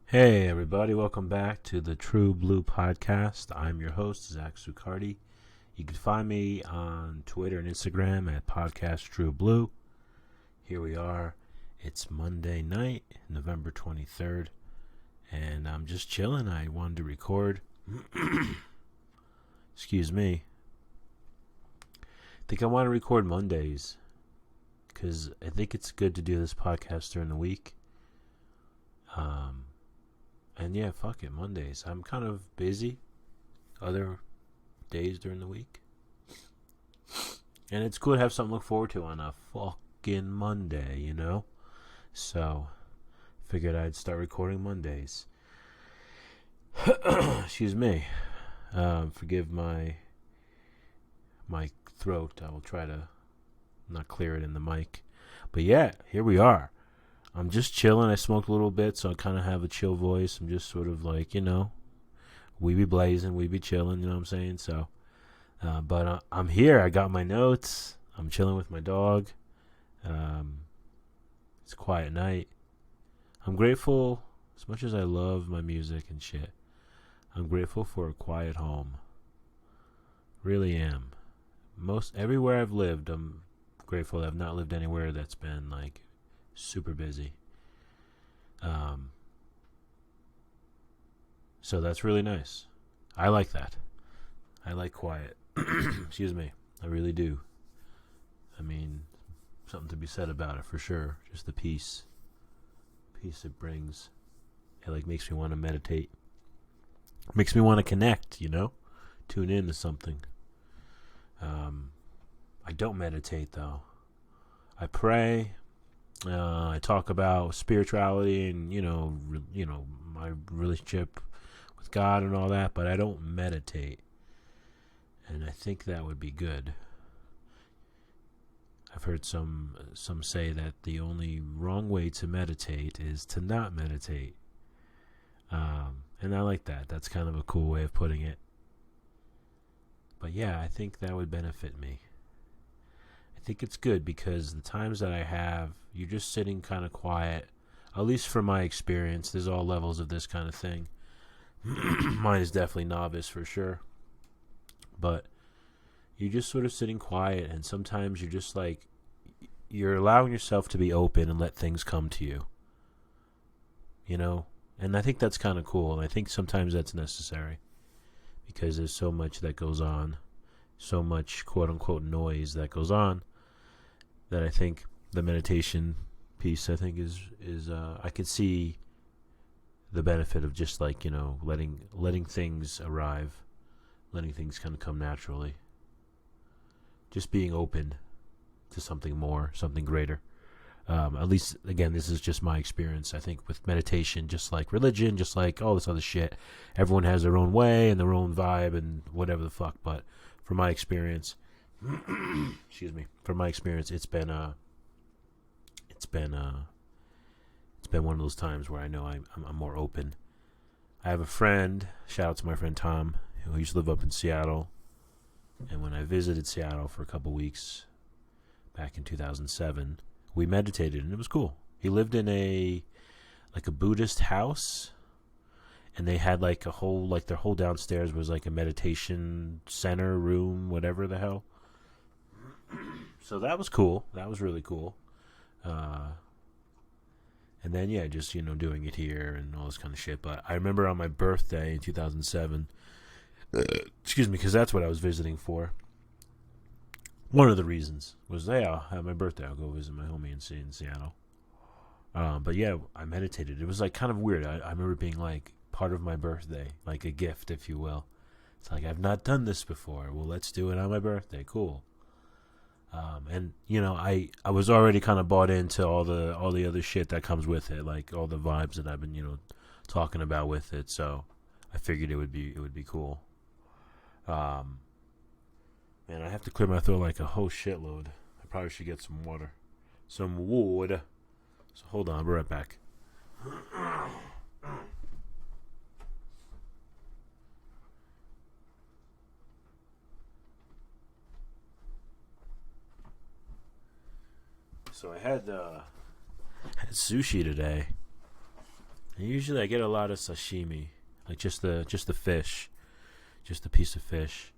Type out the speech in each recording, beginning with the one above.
Hey everybody, welcome back to the True Blue Podcast. I'm your host, Zach Succardi. You can find me on Twitter and Instagram at Podcast True Blue. Here we are. It's Monday night, November 23rd, and I'm just chilling. I wanted to record. Excuse me. I think I want to record Mondays because I think it's good to do this podcast during the week. And yeah, fuck it, Mondays. I'm kind of busy other days during the week. And it's cool to have something to look forward to on a fucking Monday, you know? So, figured I'd start recording Mondays. Excuse me. Forgive my throat. I will try to not clear it in the mic. But yeah, here we are. I'm just chilling. I smoked a little bit, so I kind of have a chill voice. I'm just sort of like, we be blazing, we be chilling, you know what I'm saying? So, but I'm here. I got my notes. I'm chilling with my dog. It's a quiet night. I'm grateful, as much as I love my music and shit, I'm grateful for a quiet home. Really am. Everywhere I've lived, I'm grateful that I've not lived anywhere that's been like super busy. So that's really nice. I like that. I like quiet. Excuse me. I really do. I mean, something to be said about it for sure. Just the peace it brings. It like makes me want to meditate. Makes me want to connect, tune in to something. I don't meditate though. I pray. I talk about spirituality and my relationship with God and all that, but I don't meditate, and I think that would be good. I've heard some say that the only wrong way to meditate is to not meditate, and I like that. That's kind of a cool way of putting it. But yeah, I think that would benefit me. I think it's good because the times that I have, you're just sitting kind of quiet, at least from my experience. There's all levels of this kind of thing. Mine is definitely novice for sure. But you're just sort of sitting quiet, and sometimes you're just like, you're allowing yourself to be open and let things come to you. And I think that's kind of cool, and I think sometimes that's necessary because there's so much that goes on, so much quote-unquote noise that goes on, that I think the meditation piece, I think is I could see the benefit of just like, letting things arrive, letting things kind of come naturally, just being open to something more, something greater. At least, again, this is just my experience. I think with meditation, just like religion, just like all this other shit, everyone has their own way and their own vibe and whatever the fuck. But from my experience, excuse me, from my experience, it's been one of those times where I know I'm more open. I have a friend, shout out to my friend Tom, who used to live up in Seattle, and when I visited Seattle for a couple weeks back in 2007, we meditated, and it was cool. He lived in a Buddhist house, and they had like their whole downstairs was like a meditation center room, whatever the hell. So that was cool. That was really cool. And then, yeah, just, doing it here and all this kind of shit. But I remember on my birthday in 2007, excuse me, because that's what I was visiting for. One of the reasons was, hey, I'll have my birthday. I'll go visit my homie in Seattle. But yeah, I meditated. It was like kind of weird. I remember being like part of my birthday, like a gift, if you will. It's like, I've not done this before. Well, let's do it on my birthday. Cool. And I was already kind of bought into all the other shit that comes with it, like all the vibes that I've been talking about with it. So I figured it would be cool. Man, I have to clear my throat like a whole shitload. I probably should get some water, some wood. So hold on, I'll be right back. So I had sushi today, And usually I get a lot of sashimi, like just the fish, just a piece of fish.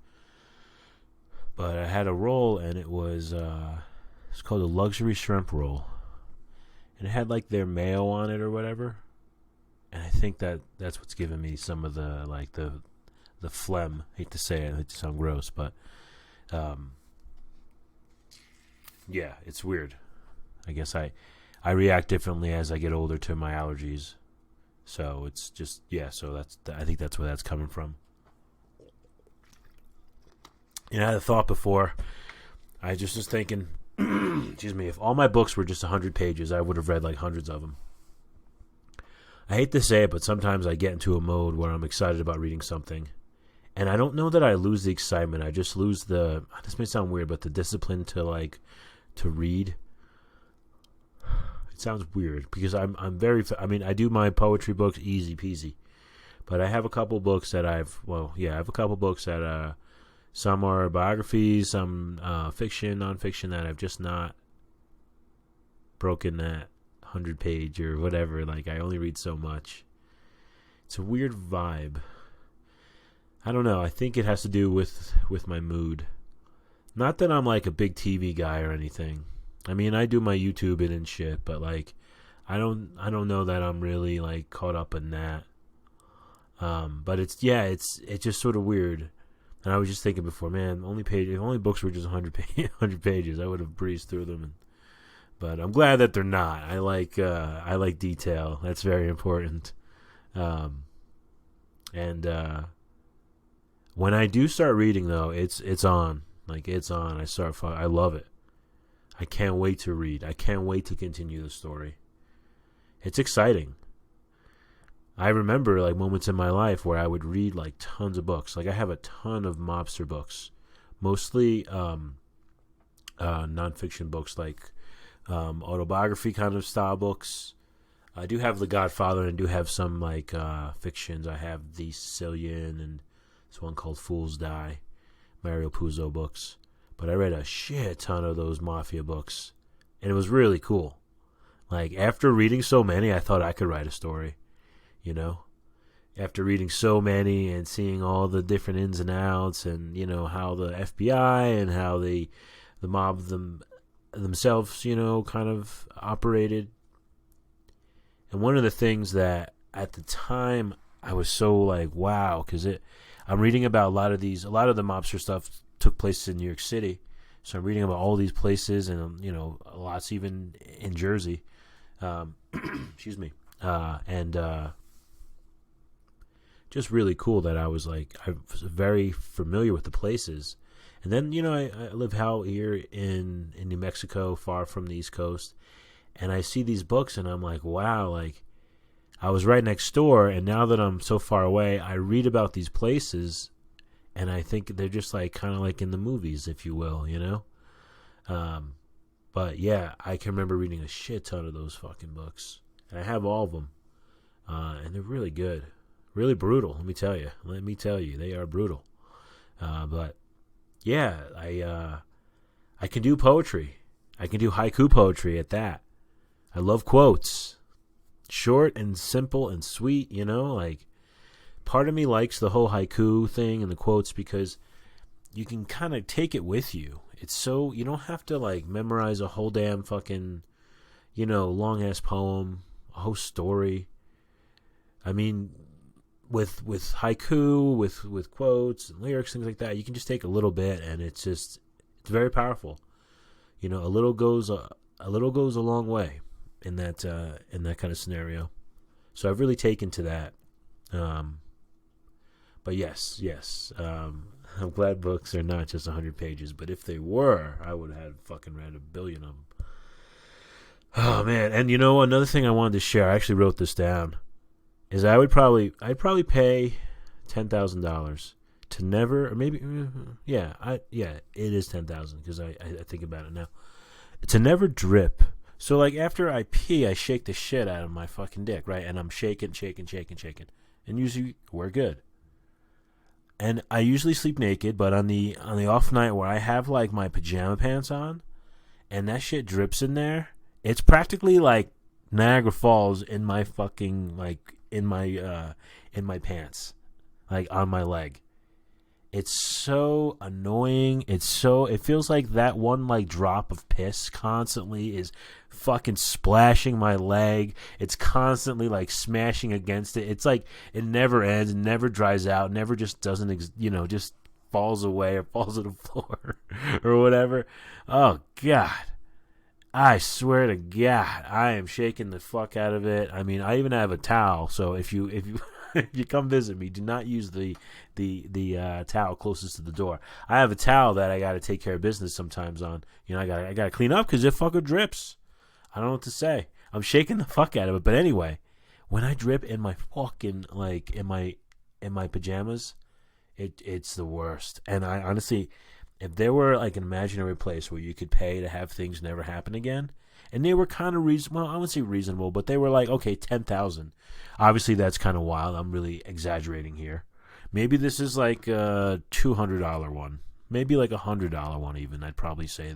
But I had a roll, and it's called a luxury shrimp roll, and it had like their mayo on it or whatever. And I think that's what's giving me some of the like the phlegm. I hate to say it, I hate to sound gross, but yeah, it's weird. I guess I react differently as I get older to my allergies. So it's just, yeah, so I think that's where that's coming from. I had a thought before. I just was thinking, excuse me, if all my books were just 100 pages, I would have read like hundreds of them. I hate to say it, but sometimes I get into a mode where I'm excited about reading something. And I don't know that I lose the excitement. I just lose this may sound weird, but the discipline to read. It sounds weird because I do my poetry books easy peasy. But I have a couple books that I have a couple books that some are biographies, some fiction, nonfiction that I've just not broken that 100-page or whatever. Like, I only read so much. It's a weird vibe. I don't know. I think it has to do with my mood. Not that I'm like a big TV guy or anything. I mean, I do my YouTube and shit, but like, I don't know that I'm really like caught up in that. But it's just sort of weird. And I was just thinking before, man, if only books were just 100 pages, I would have breezed through them. But I'm glad that they're not. I like detail. That's very important. And when I do start reading, though, it's on. Like, it's on. I love it. I can't wait to read. I can't wait to continue the story. It's exciting. I remember like moments in my life where I would read like tons of books. Like, I have a ton of mobster books, mostly nonfiction books, like autobiography kind of style books. I do have The Godfather, and I do have some like fictions. I have The Sicilian and this one called Fools Die, Mario Puzo books. But I read a shit ton of those mafia books, and it was really cool. Like, after reading so many, I thought I could write a story. You know, after reading so many and seeing all the different ins and outs, and how the FBI and how the mob themselves, kind of operated. And one of the things that at the time I was so like, wow, because I'm reading about a lot of the mobster stuff took place in New York City, so I'm reading about all these places, and lots even in Jersey. Excuse me, and just really cool that I was very familiar with the places. And then, I live out here in New Mexico, far from the East Coast, and I see these books, and I'm like, wow, like, I was right next door, and now that I'm so far away, I read about these places, and I think they're just like kind of like in the movies, if you will, But yeah, I can remember reading a shit ton of those fucking books, and I have all of them, and they're really good. Really brutal, let me tell you, they are brutal. But yeah, I can do poetry. I can do haiku poetry at that. I love quotes, short and simple and sweet. Like, part of me likes the whole haiku thing and the quotes because you can kind of take it with you. It's so, you don't have to like memorize a whole damn fucking, long ass poem, a whole story. I mean, with haiku, with quotes and lyrics, things like that, you can just take a little bit, and it's very powerful. A little goes a long way in that kind of scenario. So I've really taken to that. But yes, I'm glad books are not just 100 pages. But if they were, I would have fucking read a billion of them. Oh man! And another thing I wanted to share, I actually wrote this down, is I'd probably pay $10,000 to never, or maybe, it is 10,000 because I think about it now, to never drip. So like, after I pee, I shake the shit out of my fucking dick, right? And I'm shaking, and usually we're good. And I usually sleep naked, but on the off night where I have like my pajama pants on, and that shit drips in there, it's practically like Niagara Falls in my fucking in my pants, like on my leg. It's so annoying. It feels like that one drop of piss constantly is fucking splashing my leg. It's constantly smashing against it. It's like it never ends, never dries out, never just doesn't just falls away or falls to the floor or whatever. Oh God. I swear to God, I am shaking the fuck out of it. I mean, I even have a towel, so if you if you come visit me, do not use the towel closest to the door. I have a towel that I got to take care of business sometimes on. I got to clean up because it fucking drips. I don't know what to say. I'm shaking the fuck out of it. But anyway, when I drip in my fucking in my pajamas, it's the worst. And I honestly, if there were an imaginary place where you could pay to have things never happen again, and they were kind of reasonable, well, I wouldn't say reasonable, but they were okay, 10,000. Obviously, that's kind of wild. I'm really exaggerating here. Maybe this is a $200 one, maybe $100 one even. I'd probably say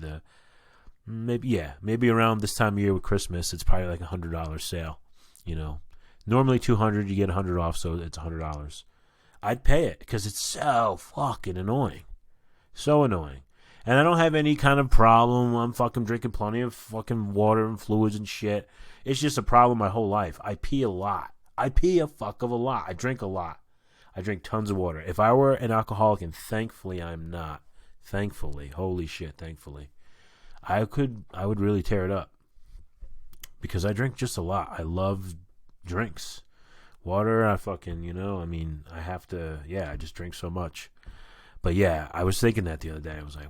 maybe around this time of year with Christmas, it's probably $100 sale. Normally $200, you get $100 off, so it's $100. I'd pay it because it's so fucking annoying. So annoying. And I don't have any kind of problem. I'm fucking drinking plenty of fucking water and fluids and shit. It's just a problem my whole life. I pee a lot. I pee a fuck of a lot. I drink a lot. I drink tons of water. If I were an alcoholic, and thankfully I'm not. Thankfully. Holy shit, thankfully. I would really tear it up. Because I drink just a lot. I love drinks. Water, I fucking, I have to, I just drink so much. But yeah, I was thinking that the other day. I was like,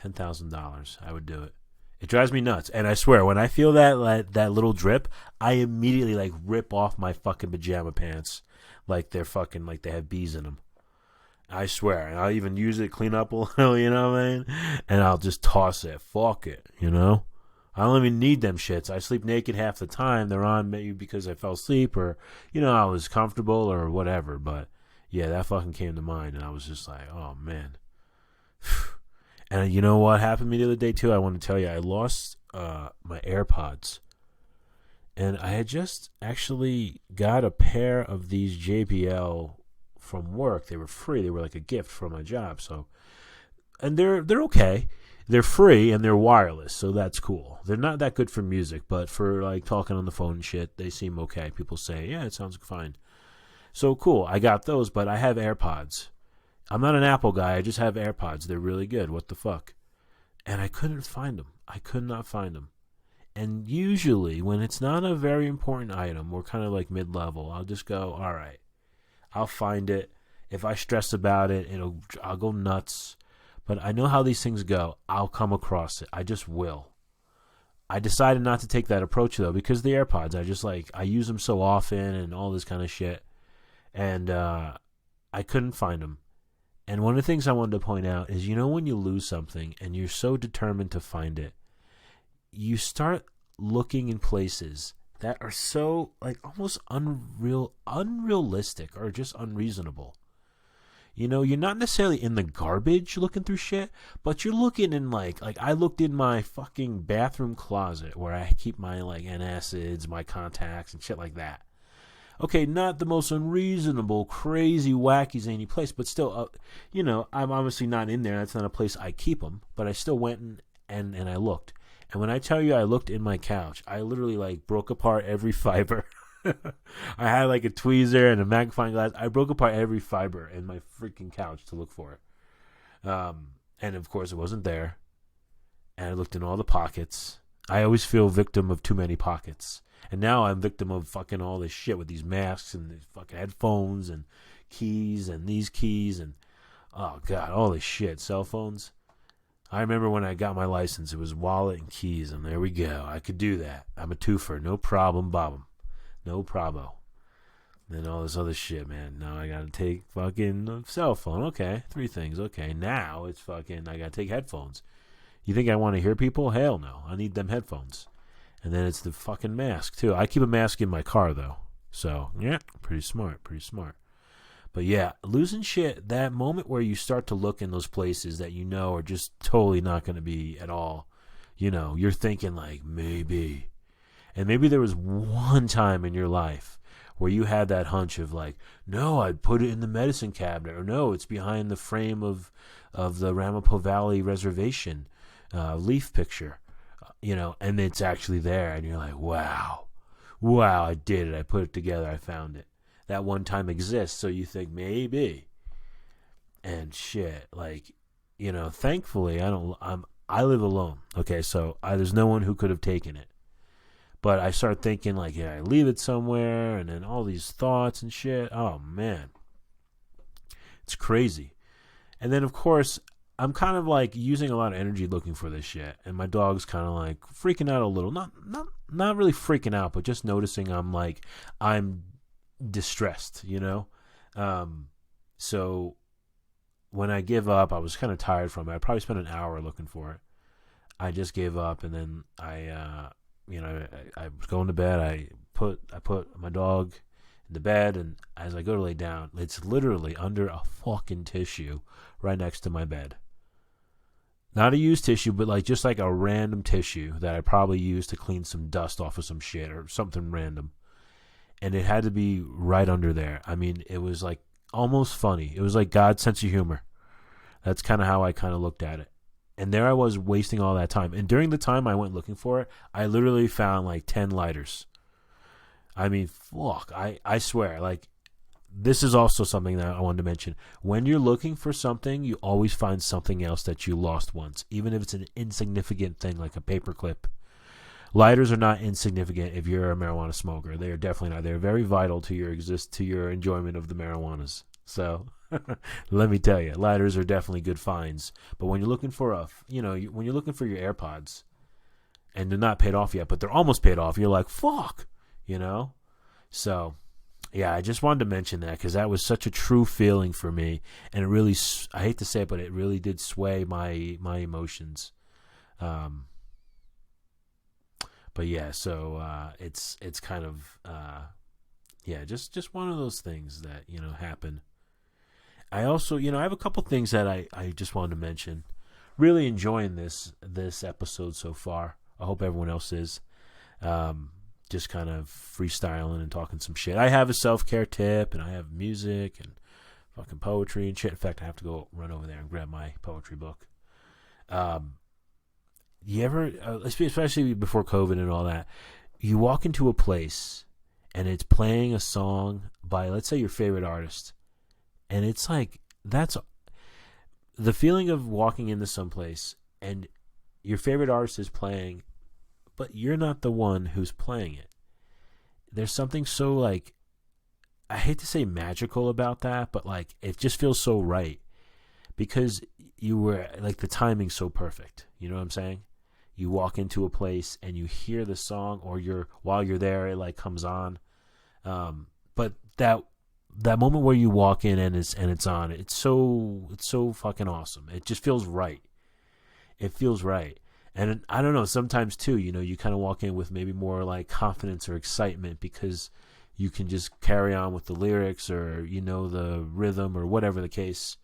$10,000. I would do it. It drives me nuts. And I swear, when I feel that little drip, I immediately rip off my fucking pajama pants like they're fucking, they have bees in them. I swear. And I'll even use it, clean up a little, you know what I mean? And I'll just toss it. Fuck it, I don't even need them shits. I sleep naked half the time. They're on maybe because I fell asleep or, I was comfortable or whatever. But yeah, that fucking came to mind, and I was just like, oh, man. And you know what happened to me the other day, too? I want to tell you, I lost my AirPods. And I had just actually got a pair of these JBL from work. They were free. They were like a gift from my job. So, and they're okay. They're free, and they're wireless, so that's cool. They're not that good for music, but for, talking on the phone and shit, they seem okay. People say, yeah, it sounds fine. So cool, I got those, but I have AirPods. I'm not an Apple guy, I just have AirPods. They're really good, what the fuck? And I couldn't find them. I could not find them. And usually, when it's not a very important item, we're kind of mid-level, I'll just go, all right, I'll find it. If I stress about it, I'll go nuts. But I know how these things go. I'll come across it. I just will. I decided not to take that approach, though, because the AirPods, I use them so often and all this kind of shit. And I couldn't find them. And one of the things I wanted to point out is, when you lose something and you're so determined to find it, you start looking in places that are so, almost unrealistic or just unreasonable. You're not necessarily in the garbage looking through shit, but you're looking in I looked in my fucking bathroom closet where I keep my antacids, my contacts, and shit like that. Okay, not the most unreasonable, crazy, wacky, zany place, but still, I'm obviously not in there. That's not a place I keep them, but I still went and I looked. And when I tell you I looked in my couch, I literally broke apart every fiber. I had a tweezer and a magnifying glass. I broke apart every fiber in my freaking couch to look for it. And of course, it wasn't there. And I looked in all the pockets. I always feel victim of too many pockets. And now I'm victim of fucking all this shit with these masks and these fucking headphones and keys and these keys and, oh God, all this shit. Cell phones. I remember when I got my license, it was wallet and keys, and there we go. I could do that. I'm a twofer. No problem, Bob. No probo. Then all this other shit, man. Now I gotta take fucking cell phone. Okay, 3 things. Okay, now it's fucking, I gotta take headphones. You think I want to hear people? Hell no. I need them headphones. And then it's the fucking mask, too. I keep a mask in my car, though. So, yeah, pretty smart. But yeah, losing shit, that moment where you start to look in those places that are just totally not going to be at all, you're thinking maybe. And maybe there was one time in your life where you had that hunch of like, no, I'd put it in the medicine cabinet, or no, it's behind the frame of the Ramapo Valley Reservation leaf picture, and it's actually there, and you're like, wow, I did it, I put it together, I found it. That one time exists, so you think maybe, and shit, like, thankfully I live alone, okay, so there's no one who could have taken it. But I start thinking, like, yeah, I leave it somewhere, and then all these thoughts and shit. Oh, man. It's crazy. And then, of course, I'm kind of, like, using a lot of energy looking for this shit. And my dog's kind of, like, freaking out a little. Not really freaking out, but just noticing I'm distressed, So when I give up, I was kind of tired from it. I probably spent an hour looking for it. I just gave up, and then I was going to bed. I put my dog in the bed, and as I go to lay down, it's literally under a fucking tissue right next to my bed. Not a used tissue, but just like a random tissue that I probably used to clean some dust off of some shit or something random. And it had to be right under there. I mean, it was like almost funny. It was like God's sense of humor. That's kind of how I kind of looked at it. And there I was wasting all that time. And during the time I went looking for it, I literally found like 10 lighters. I mean, fuck. I swear, this is also something that I wanted to mention. When you're looking for something, you always find something else that you lost once, even if it's an insignificant thing like a paperclip. Lighters are not insignificant if you're a marijuana smoker. They are definitely not. They're very vital to your enjoyment of the marijuanas. So let me tell you, lighters are definitely good finds. But when you're looking for when you're looking for your AirPods, and they're not paid off yet, but they're almost paid off, you're like, fuck, So, yeah, I just wanted to mention that because that was such a true feeling for me, and it really, I hate to say it, but it really did sway my emotions. But yeah, so it's kind of just one of those things that happen. I also, I have a couple things that I just wanted to mention. Really enjoying this episode so far. I hope everyone else is. Just kind of freestyling and talking some shit. I have a self-care tip, and I have music and fucking poetry and shit. In fact, I have to go run over there and grab my poetry book. You ever, especially before COVID and all that, you walk into a place and it's playing a song by, let's say, your favorite artist. And it's like, that's the feeling of walking into someplace and your favorite artist is playing, but you're not the one who's playing it. There's something so, I hate to say magical about that, but it just feels so right because you were, the timing's so perfect. You know what I'm saying? You walk into a place and you hear the song, or while you're there, it comes on. But that moment where you walk in and it's on, it's so fucking awesome. It just feels right. It feels right. And I don't know, sometimes too, you kind of walk in with maybe more confidence or excitement because you can just carry on with the lyrics or the rhythm or whatever the case.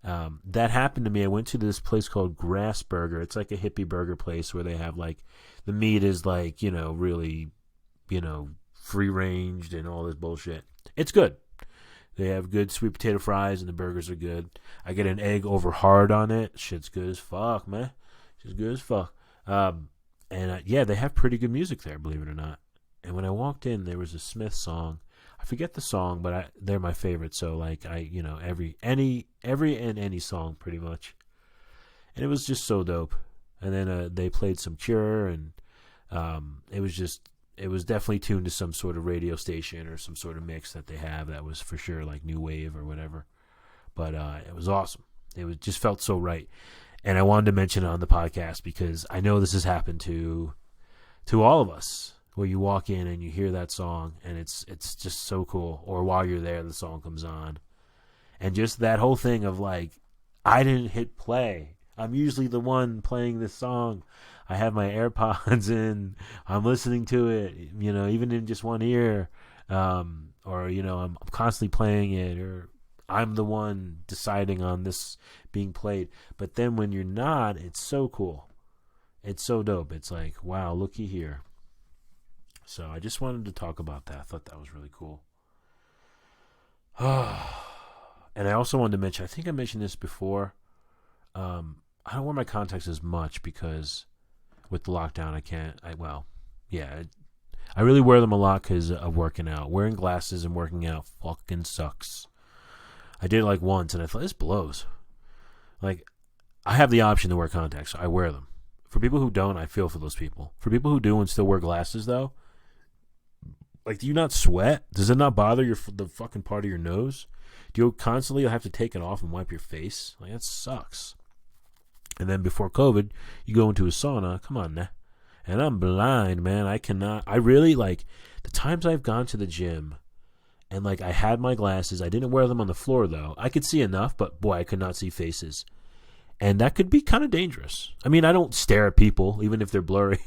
That happened to me. I went to this place called Grass Burger. It's like a hippie burger place where they have the meat is really, free ranged and all this bullshit. It's good. They have good sweet potato fries and the burgers are good. I get an egg over hard on it. Shit's good as fuck, man. Shit's good as fuck. Yeah, they have pretty good music there, believe it or not. And when I walked in, there was a Smith song. I forget the song, but they're my favorite. So any song pretty much, and it was just so dope. And then they played some Cure, and it was definitely tuned to some sort of radio station or some sort of mix that they have that was for sure new wave or whatever. But it was awesome. It just felt so right, and I wanted to mention it on the podcast because I know this has happened to all of us. Where you walk in and you hear that song and it's just so cool. Or while you're there, the song comes on. And just that whole thing of I didn't hit play. I'm usually the one playing this song. I have my AirPods in. I'm listening to it, even in just one ear. I'm constantly playing it, or I'm the one deciding on this being played. But then when you're not, it's so cool. It's so dope. It's wow, looky here. So I just wanted to talk about that. I thought that was really cool. And I also wanted to mention, I think I mentioned this before. I don't wear my contacts as much because with the lockdown, I really wear them a lot because of working out. Wearing glasses and working out fucking sucks. I did it like once and I thought, this blows. Like, I have the option to wear contacts, so I wear them. For people who don't, I feel for those people. For people who do and still wear glasses, though, like, do you not sweat? Does it not bother the fucking part of your nose? Do you constantly have to take it off and wipe your face? Like, that sucks. And then before COVID, you go into a sauna. Come on, nah. And I'm blind, man. I really, like, the times I've gone to the gym and, like, I had my glasses. I didn't wear them on the floor, though. I could see enough, but, boy, I could not see faces. And that could be kind of dangerous. I mean, I don't stare at people, even if they're blurry.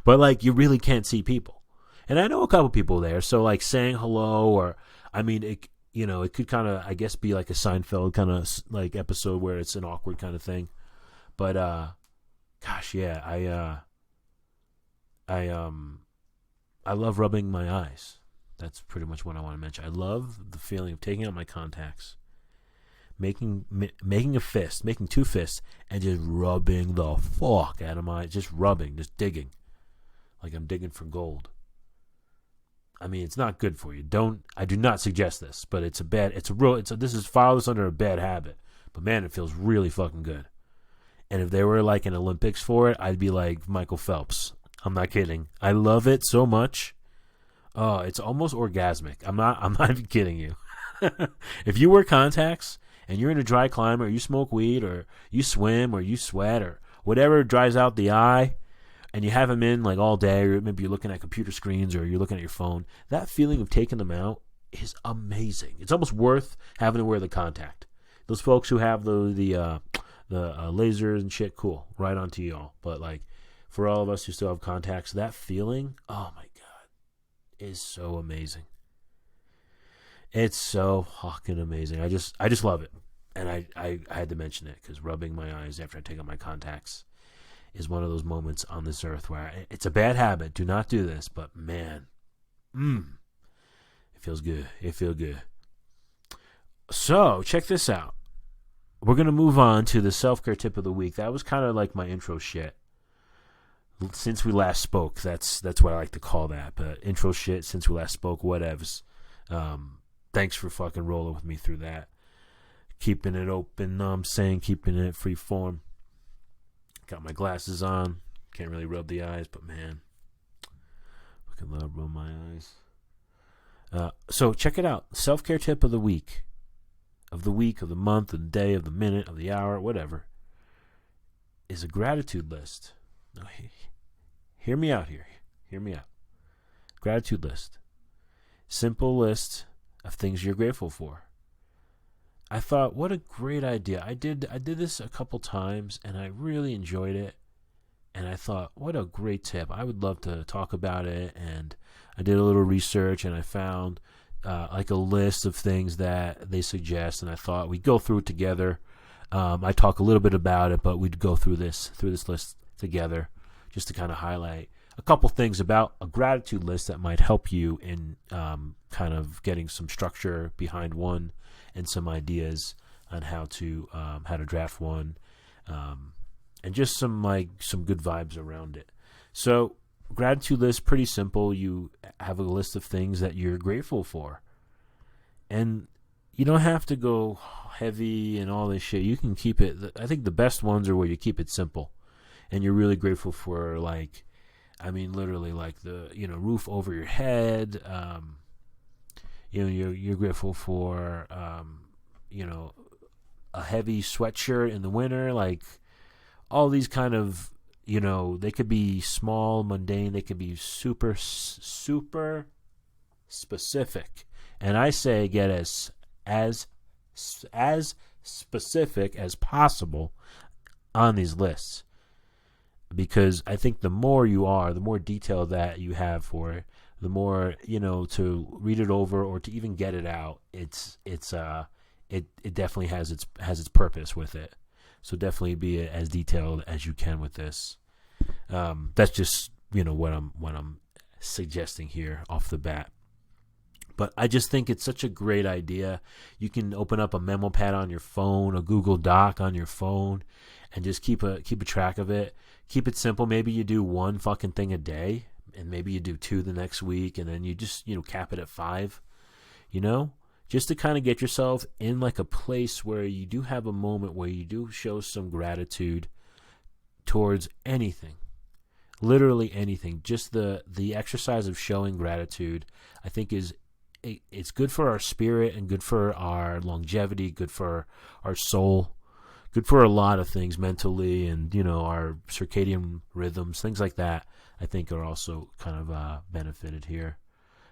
But, like, you really can't see people. And I know a couple people there, so, like, saying hello or, I mean, it could kind of, I guess, be like a Seinfeld kind of, like, episode where it's an awkward kind of thing. But, gosh, yeah, I love rubbing my eyes. That's pretty much what I want to mention. I love the feeling of taking out my contacts, making a fist, making two fists, and just rubbing the fuck out of just digging, like I'm digging for gold. I mean, it's not good for you. I do not suggest this, but file this under a bad habit. But man, it feels really fucking good. And if there were like an Olympics for it, I'd be like Michael Phelps. I'm not kidding. I love it so much. Oh, it's almost orgasmic. I'm not even kidding you. If you wear contacts and you're in a dry climate, or you smoke weed, or you swim, or you sweat, or whatever dries out the eye, and you have them in like all day, or maybe you're looking at computer screens, or you're looking at your phone, that feeling of taking them out is amazing. It's almost worth having to wear the contact. Those folks who have the lasers and shit, cool, right onto y'all. But like for all of us who still have contacts, that feeling, oh my god, is so amazing. It's so fucking amazing. I just love it. And I had to mention it because rubbing my eyes after I take out my contacts is one of those moments on this earth where it's a bad habit. Do not do this, but man, it feels good. It feels good. So check this out. We're going to move on to the self-care tip of the week. That was kind of like my intro shit. Since we last spoke, that's what I like to call that. But intro shit, since we last spoke, whatevs. Thanks for fucking rolling with me through that. Keeping it open, keeping it free form. Got my glasses on. Can't really rub the eyes, but man, fucking love rub my eyes. So check it out. Self-care tip of the week. Of the month, of the day, of the minute, of the hour, whatever, is a gratitude list. Now, hear me out here. Hear me out. Gratitude list. Simple list of things you're grateful for. I thought, what a great idea. I did this a couple times, and I really enjoyed it. And I thought, what a great tip. I would love to talk about it. And I did a little research, and I found like a list of things that they suggest, and I thought we'd go through it together. I talk a little bit about it, but we'd go through this list together just to kind of highlight a couple things about a gratitude list that might help you in kind of getting some structure behind one and some ideas on how to draft one, and just some good vibes around it. So gratitude list, pretty simple. You have a list of things that you're grateful for, and you don't have to go heavy and all this shit. You can keep it. I think the best ones are where you keep it simple, and you're really grateful for, like, I mean, literally, like the roof over your head. You're grateful for a heavy sweatshirt in the winter, like all these kind of. They could be small, mundane. They could be super, super specific. And I say get as specific as possible on these lists. Because I think the more you are, the more detail that you have for it, the more, to read it over or to even get it out, it definitely has its purpose with it. So definitely be as detailed as you can with this. That's just what I'm suggesting here off the bat. But I just think it's such a great idea. You can open up a memo pad on your phone, a Google Doc on your phone, and just keep a track of it. Keep it simple. Maybe you do one fucking thing a day, and maybe you do 2 the next week, and then you just, cap it at 5, just to kind of get yourself in like a place where you do have a moment where you do show some gratitude towards anything, literally anything. Just the exercise of showing gratitude, I think it's good for our spirit and good for our longevity, good for our soul, good for a lot of things mentally, and our circadian rhythms, things like that, I think are also kind of benefited here.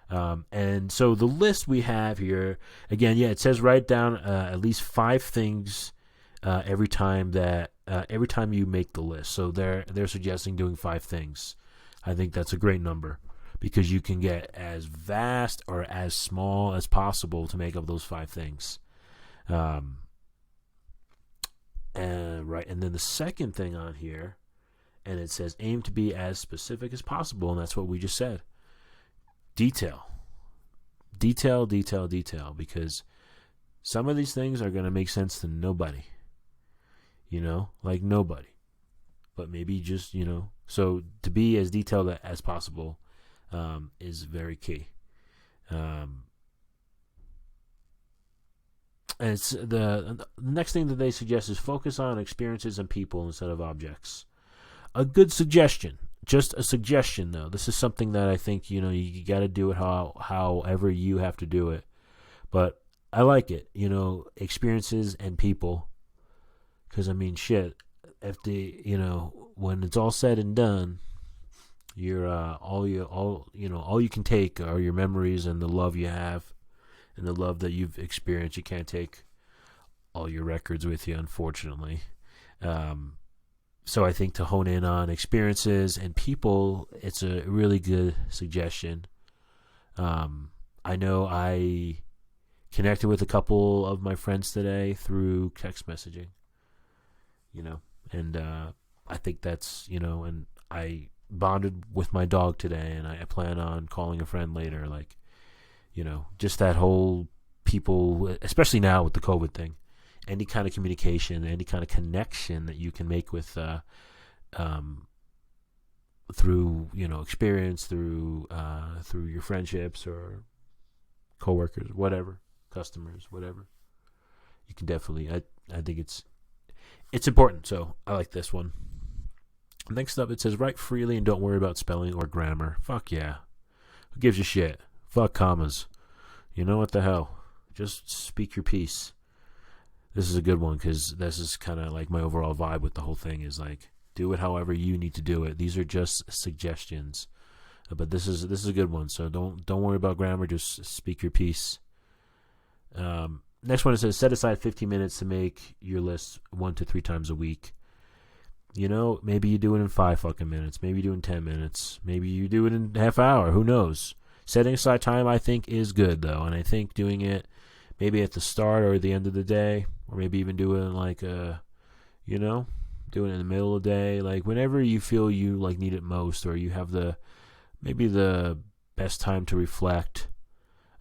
And so the list we have here, again, it says write down at least 5 things every time you make the list. So they're suggesting doing 5 things. I think that's a great number, because you can get as vast or as small as possible to make up those 5 things. And then the second thing on here, and it says aim to be as specific as possible, and that's what we just said. Detail, because some of these things are going to make sense to nobody, like nobody, but maybe just, so to be as detailed as possible is very key. And it's the next thing that they suggest is focus on experiences and people instead of objects. A good suggestion. Just a suggestion, though. This is something that I think, you got to do it however you have to do it. But I like it, experiences and people. Because, shit, if when it's all said and done, you're all you can take are your memories and the love you have and the love that you've experienced. You can't take all your records with you, unfortunately. So I think to hone in on experiences and people, it's a really good suggestion. I know I connected with a couple of my friends today through text messaging, and I think that's, and I bonded with my dog today, and I plan on calling a friend later, like, just that whole people, especially now with the COVID thing. Any kind of communication, any kind of connection that you can make with through experience, through your friendships or coworkers, whatever, customers, whatever. You can definitely. I think it's important. So I like this one. Next up, it says write freely and don't worry about spelling or grammar. Fuck yeah. Who gives a shit? Fuck commas. What the hell? Just speak your piece. This is a good one, because this is kind of like my overall vibe with the whole thing is like, do it however you need to do it. These are just suggestions, but this is a good one. So don't worry about grammar. Just speak your piece. Next one, it says set aside 15 minutes to make your list 1 to 3 times a week. Maybe you do it in 5 fucking minutes. Maybe you do it in 10 minutes. Maybe you do it in half hour. Who knows? Setting aside time, I think, is good though, and I think doing it maybe at the start or at the end of the day, or maybe even do it in like doing it in the middle of the day, like whenever you feel you like need it most, or you have maybe the best time to reflect.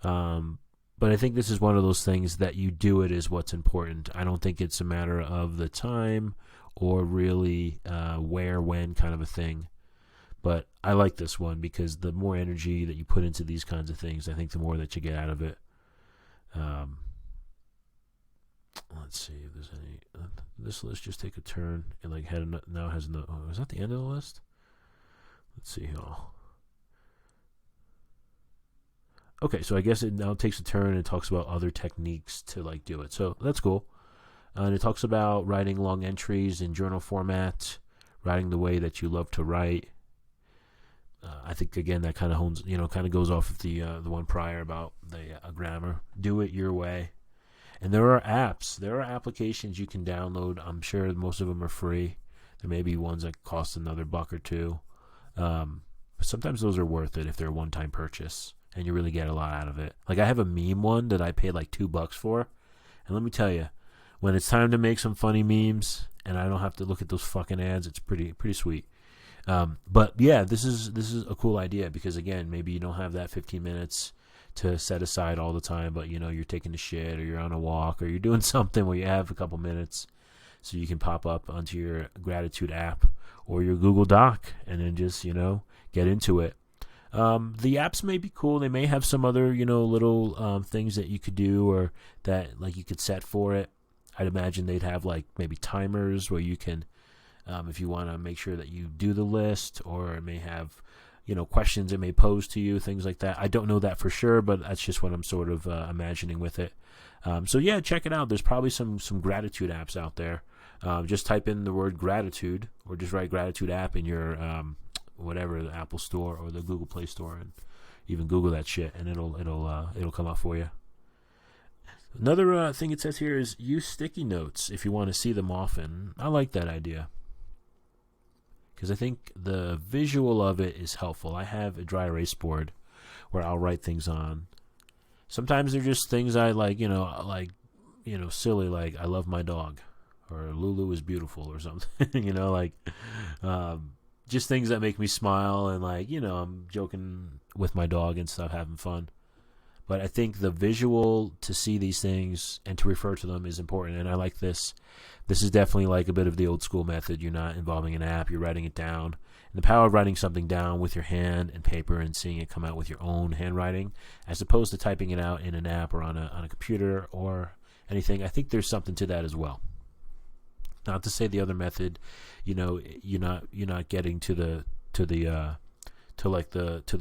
But I think this is one of those things that you do it is what's important. I don't think it's a matter of the time or really where, when kind of a thing. But I like this one because the more energy that you put into these kinds of things, I think the more that you get out of it. Let's see if there's any. This list just take a turn and like now has no. Oh, is that the end of the list? Let's see here. Okay, so I guess it now takes a turn and talks about other techniques to like do it. So that's cool. And it talks about writing long entries in journal format, writing the way that you love to write. I think again that kind of kind of goes off of the one prior about the grammar. Do it your way. And there are apps, there are applications you can download. I'm sure most of them are free. There may be ones that cost another $1 or $2. But sometimes those are worth it if they're a one-time purchase and you really get a lot out of it. Like I have a meme one that I paid like $2 for. And let me tell you, when it's time to make some funny memes and I don't have to look at those fucking ads, it's pretty sweet. But yeah, this is a cool idea because again, maybe you don't have that 15 minutes to set aside all the time, but you know you're taking a shit or you're on a walk or you're doing something where you have a couple minutes, so you can pop up onto your gratitude app or your Google Doc and then just get into it. The apps may be cool. They may have some other little things that you could do or that like you could set for it. I'd imagine they'd have like maybe timers where you can, if you want to make sure that you do the list, or it may have, questions it may pose to you, things like that. I don't know that for sure, but that's just what I'm sort of imagining with it. So yeah, check it out. There's probably some gratitude apps out there. Just type in the word gratitude, or just write gratitude app in your whatever, the Apple Store or the Google Play Store, and even Google that shit, and it'll come up for you. Another thing it says here is use sticky notes if you want to see them often. I like that idea because I think the visual of it is helpful. I have a dry erase board where I'll write things on. Sometimes they're just things I like, silly, like I love my dog, or Lulu is beautiful, or something, just things that make me smile, and I'm joking with my dog and stuff, having fun. But I think the visual to see these things and to refer to them is important, and I like this. This is definitely like a bit of the old school method. You're not involving an app, you're writing it down. And the power of writing something down with your hand and paper and seeing it come out with your own handwriting, as opposed to typing it out in an app or on a computer or anything, I think there's something to that as well. Not to say the other method, you're not getting to the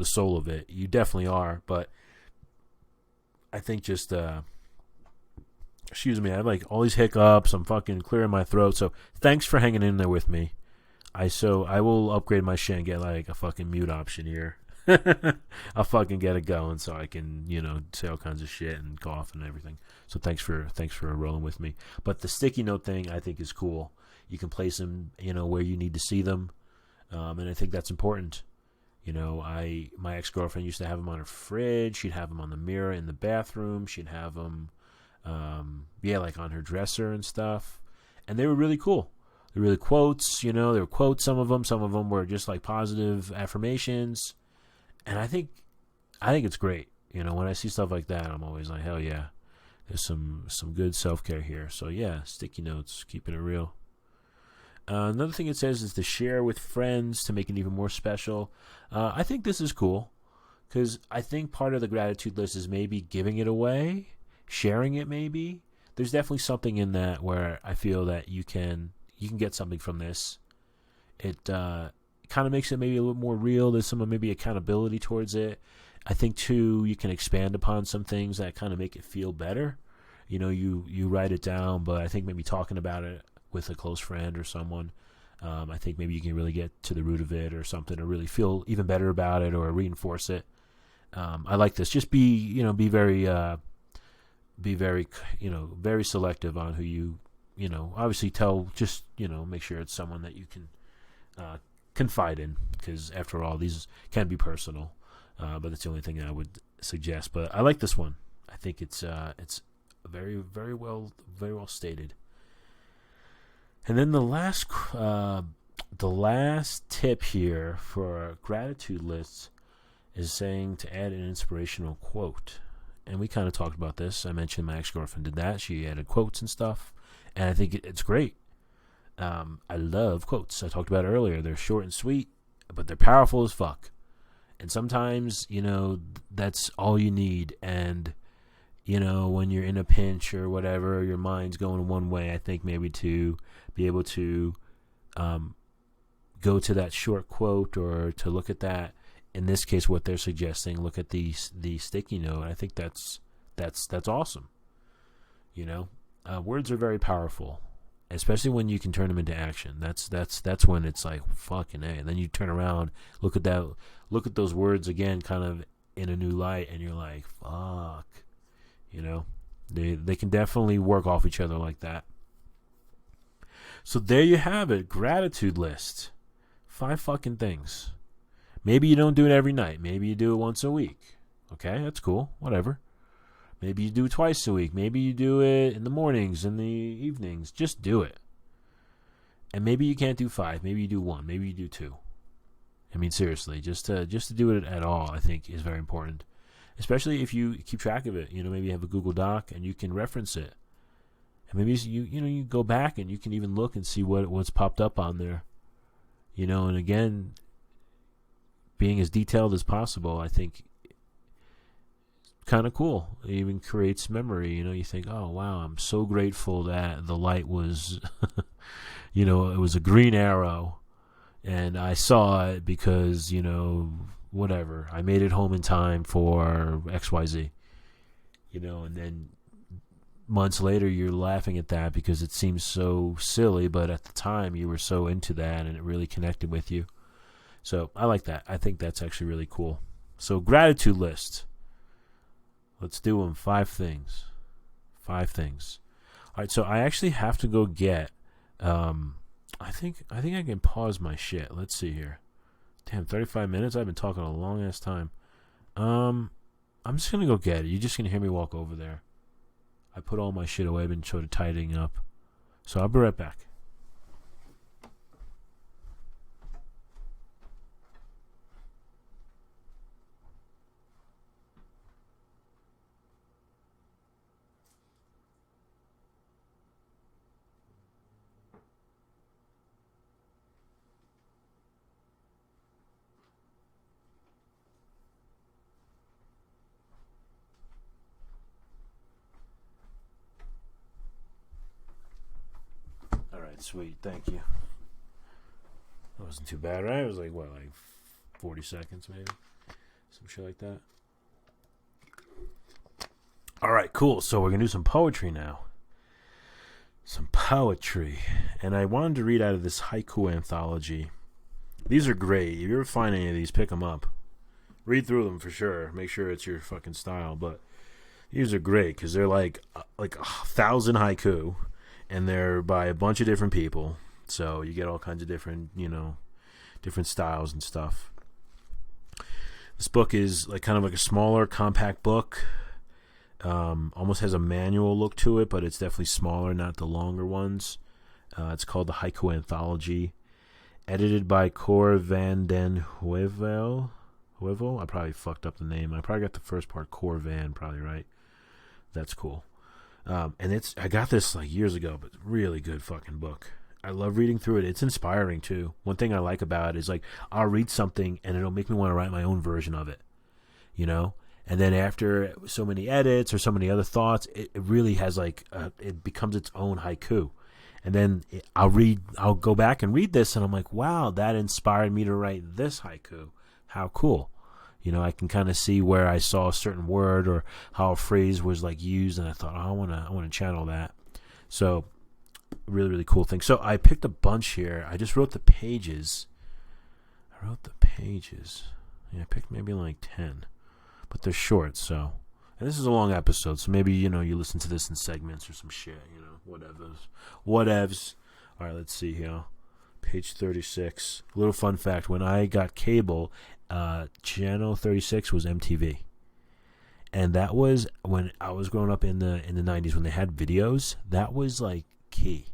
soul of it. You definitely are, but I think just excuse me, I have like all these hiccups. I'm fucking clearing my throat. So thanks for hanging in there with me. I will upgrade my shit and get like a fucking mute option here. I'll fucking get it going so I can, say all kinds of shit and cough and everything. So thanks for rolling with me. But the sticky note thing I think is cool. You can place them, where you need to see them. And I think that's important. My ex-girlfriend used to have them on her fridge. She'd have them on the mirror in the bathroom. She'd have them, like on her dresser and stuff. And they were really cool. They were really quotes, they were quotes, some of them. Some of them were just like positive affirmations. And I think it's great. When I see stuff like that, I'm always like, hell yeah. There's some good self-care here. So yeah, sticky notes, keeping it real. Another thing it says is to share with friends to make it even more special. I think this is cool because I think part of the gratitude list is maybe giving it away, sharing it maybe. There's definitely something in that where I feel that you can get something from this. It kind of makes it maybe a little more real. There's some maybe accountability towards it. I think too you can expand upon some things that kind of make it feel better. You write it down, but I think maybe talking about it with a close friend or someone, I think maybe you can really get to the root of it or something, or really feel even better about it or reinforce it. I like this. Just be very very selective on who you obviously tell. Just make sure it's someone that you can confide in, because after all, these can be personal. But that's the only thing I would suggest. But I like this one. I think it's very very well stated. And then the last tip here for gratitude lists is saying to add an inspirational quote. And we kind of talked about this. I mentioned my ex-girlfriend did that. She added quotes and stuff. And I think it's great. I love quotes. I talked about it earlier. They're short and sweet, but they're powerful as fuck. And sometimes, that's all you need. And, when you're in a pinch or whatever, your mind's going one way, I think maybe to be able to go to that short quote or to look at that. In this case, what they're suggesting, look at the sticky note. I think that's awesome. Words are very powerful, especially when you can turn them into action. That's when it's like fucking A. And then you turn around, look at those words again, kind of in a new light, and you're like, fuck. They can definitely work off each other like that. So there you have it, gratitude list. 5 fucking things. Maybe you don't do it every night. Maybe you do it once a week. Okay, that's cool. Whatever. Maybe you do it twice a week. Maybe you do it in the mornings, in the evenings. Just do it. And maybe you can't do 5. Maybe you do 1. Maybe you do 2. I mean, seriously, just to do it at all, I think is very important. Especially if you keep track of it. Maybe you have a Google Doc and you can reference it. And maybe you go back and you can even look and see what's popped up on there. And again, being as detailed as possible, I think, kind of cool. It even creates memory. You think, oh wow, I'm so grateful that the light was, it was a green arrow, and I saw it because whatever, I made it home in time for XYZ. And then months later you're laughing at that because it seems so silly, but at the time you were so into that and it really connected with you. So I like that. I think that's actually really cool. So gratitude list. Let's do them. 5 things. 5 things. All right, so I actually have to go get I think I can pause my shit. Let's see here. Damn, 35 minutes? I've been talking a long ass time. I'm just gonna go get it. You're just gonna hear me walk over there. I put all my shit away. I've been sort of tidying up. So I'll be right back. Sweet, thank you. That wasn't too bad, right? It was like 40 seconds maybe? Some shit like that. Alright, cool. So we're going to do some poetry now. Some poetry. And I wanted to read out of this Haiku Anthology. These are great. If you ever find any of these, pick them up. Read through them for sure. Make sure it's your fucking style. But these are great because they're like 1,000 haiku. And they're by a bunch of different people. So you get all kinds of different, different styles and stuff. This book is kind of like a smaller, compact book. Almost has a manual look to it, but it's definitely smaller, not the longer ones. It's called the Haiku Anthology. Edited by Cor van den Heuvel. I probably fucked up the name. I probably got the first part Cor van, probably right. That's cool. And I got this years ago, but really good fucking book. I love reading through it. It's inspiring too. One thing I like about it is I'll read something and it'll make me want to write my own version of it, And then after so many edits or so many other thoughts, it really has it becomes its own haiku. And then I'll go back and read this and I'm like, wow, that inspired me to write this haiku. How cool. I can kind of see where I saw a certain word or how a phrase was used, and I thought, I want to channel that. So, really, really cool thing. So I picked a bunch here. I just wrote the pages. Yeah, I picked maybe 10, but they're short. So, and this is a long episode, so maybe you listen to this in segments or some shit. Whatevs. All right, let's see here. Page 36. A little fun fact: when I got cable. Channel 36 was MTV, and that was when I was growing up in the 90s when they had videos. That was key.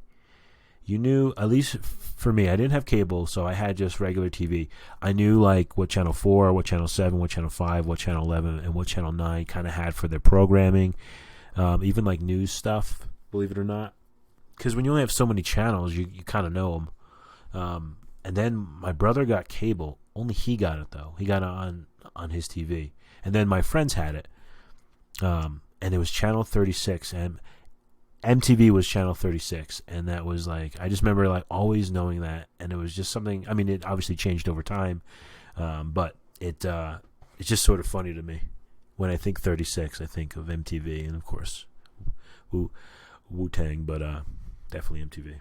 You knew, at least for me, I didn't have cable, so I had just regular TV. I knew what channel 4, what channel 7, what channel 5, what channel 11, and what channel 9 kind of had for their programming, even news stuff, believe it or not, because when you only have so many channels, you kind of know them. And then my brother got cable. Only he got it though. He got it on his TV. And then my friends had it. And it was channel 36, and MTV was channel 36, and that was I just remember always knowing that, and it was just something. I mean, it obviously changed over time, but it's just sort of funny to me when I think 36. I think of MTV, and of course Wu-Tang, but definitely MTV.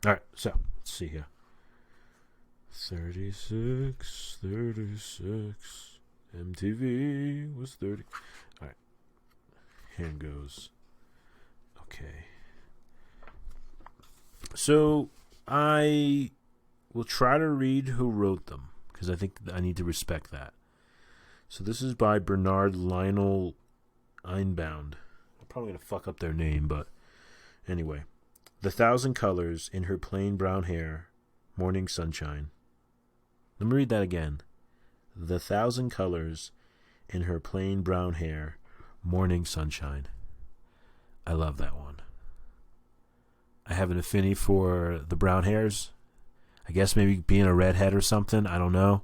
All right, so let's see here. 36, MTV was 30. All right, hand goes. Okay. So I will try to read who wrote them, because I think I need to respect that. So this is by Bernard Lionel Einbound. I'm probably going to fuck up their name, but anyway. The thousand colors in her plain brown hair, morning sunshine. Let me read that again. The thousand colors in her plain brown hair, morning sunshine. I love that one. I have an affinity for the brown hairs. I guess maybe being a redhead or something. I don't know.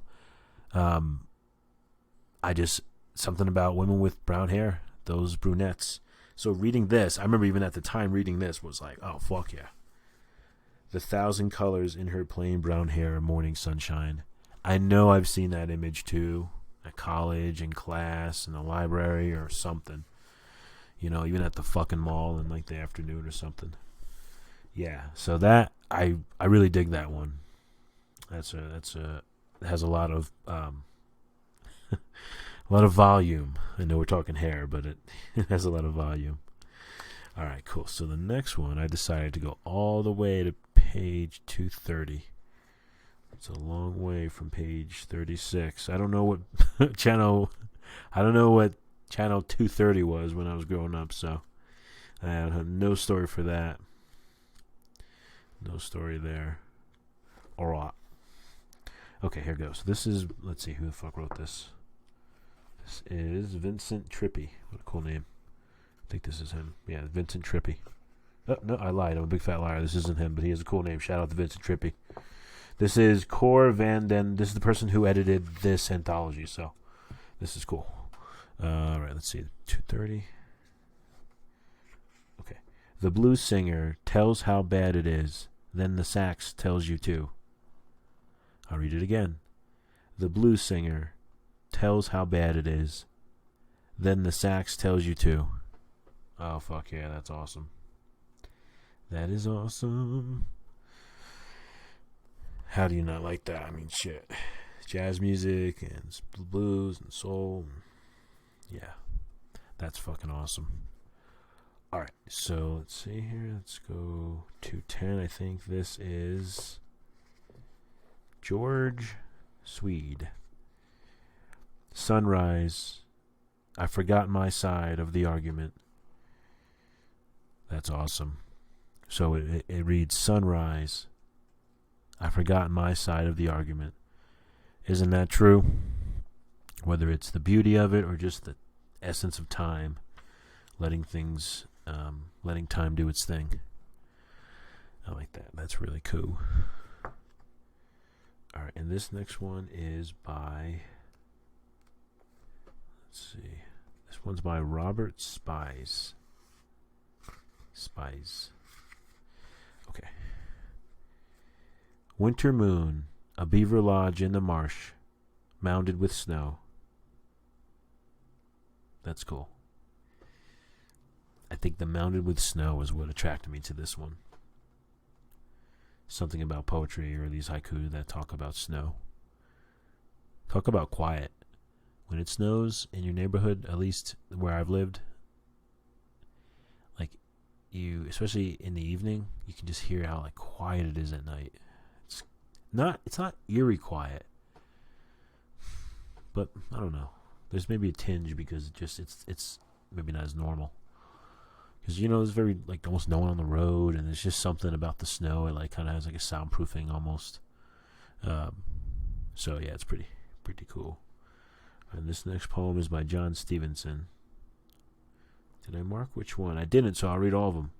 Something about women with brown hair, those brunettes. So reading this, I remember even at the time reading this was like, oh, fuck yeah. The thousand colors in her plain brown hair, morning sunshine. I know I've seen that image too, at college, in class, in the library or something. You know, even at the fucking mall in like the afternoon or something. Yeah, so that, I really dig that one. It has a lot of, a lot of volume. I know we're talking hair, but it has a lot of volume. All right, cool. So the next one, I decided to go all the way to page 230. It's a long way from page 36. I don't know what channel 230 was when I was growing up, so I have no story for that. No story there. All right. Okay, here goes. This is, let's see, who the fuck wrote this? This is Vincent Trippi. What a cool name. I think this is him. Yeah, Vincent Trippi. Oh, no, I lied. I'm a big fat liar. This isn't him, but he has a cool name. Shout out to Vincent Trippi. This is Cor Van Den. This is the person who edited this anthology, so this is cool. All right, let's see. 230. Okay. The blues singer tells how bad it is. Then the sax tells you too. I'll read it again. The blues singer tells how bad it is. Then the sax tells you too. Oh, fuck yeah, that's awesome. That is awesome. How do you not like that? I mean, shit. Jazz music and blues and soul. Yeah, that's fucking awesome. All right, so let's see here. Let's go to 10. I think this is George Swede. Sunrise. I forgot my side of the argument. That's awesome. So it reads, Sunrise. I forgot my side of the argument. Isn't that true? Whether it's the beauty of it or just the essence of time, letting time do its thing. I like that. That's really cool. All right, and this next one is by, let's see. This one's by Robert Spies. Okay. Winter moon, a beaver lodge in the marsh, mounded with snow. That's cool. I think the mounded with snow is what attracted me to this one. Something about poetry or these haiku that talk about snow. Talk about quiet. When it snows in your neighborhood, at least where I've lived, like you, especially in the evening, you can just hear how like quiet it is at night. It's not eerie quiet, but I don't know. There's maybe a tinge because it's maybe not as normal. Because, you know, there's very, like, almost no one on the road, and there's just something about the snow. It, like, kind of has, like, a soundproofing almost. So, yeah, it's pretty cool. And this next poem is by John Stevenson. Did I mark which one? I didn't, so I'll read all of them.